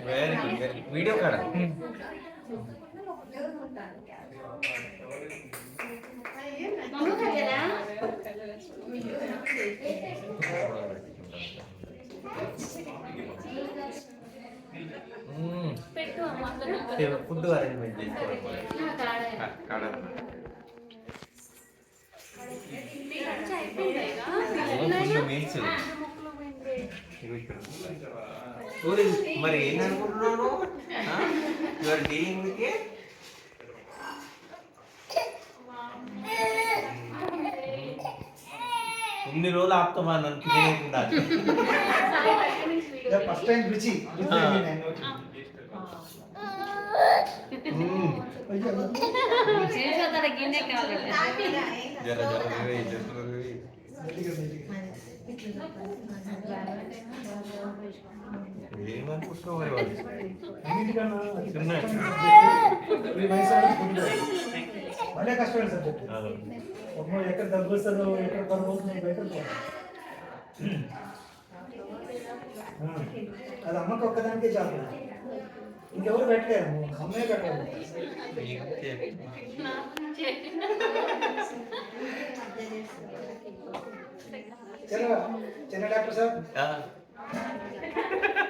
very good video కాడ food arrangement చేసుకోవాలి meals మరి ఏంటనుకుంటున్నాను యువర్ డీలింగ్ విత్ ఇన్ని రోజులు ఆపుతామా నన్ను తినేకుండా ఫస్ట్ టైం రుచి జర జర ఏమనుకుంటున్నావు మరి వాళ్ళే కష్టమైన సబ్జెక్ట్ ఎక్కడ దగ్గు వస్తుందో ఎక్కడ పడిపోతుందో బయట అది అమ్మకి ఒక్కదానికే చాలు ఇంకెవరు పెట్టలేరు అమ్మే పెట్టలేదు చిన్న డాక్టర్ సార్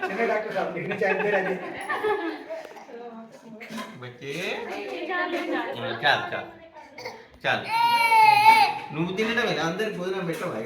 చిన్న డాక్టర్ సార్ ఇక్కడ నుంచి ఆయన పేరు అది చాలు చాలు చాలు నువ్వు తినడమే అందరికి భోజనం పెట్టవా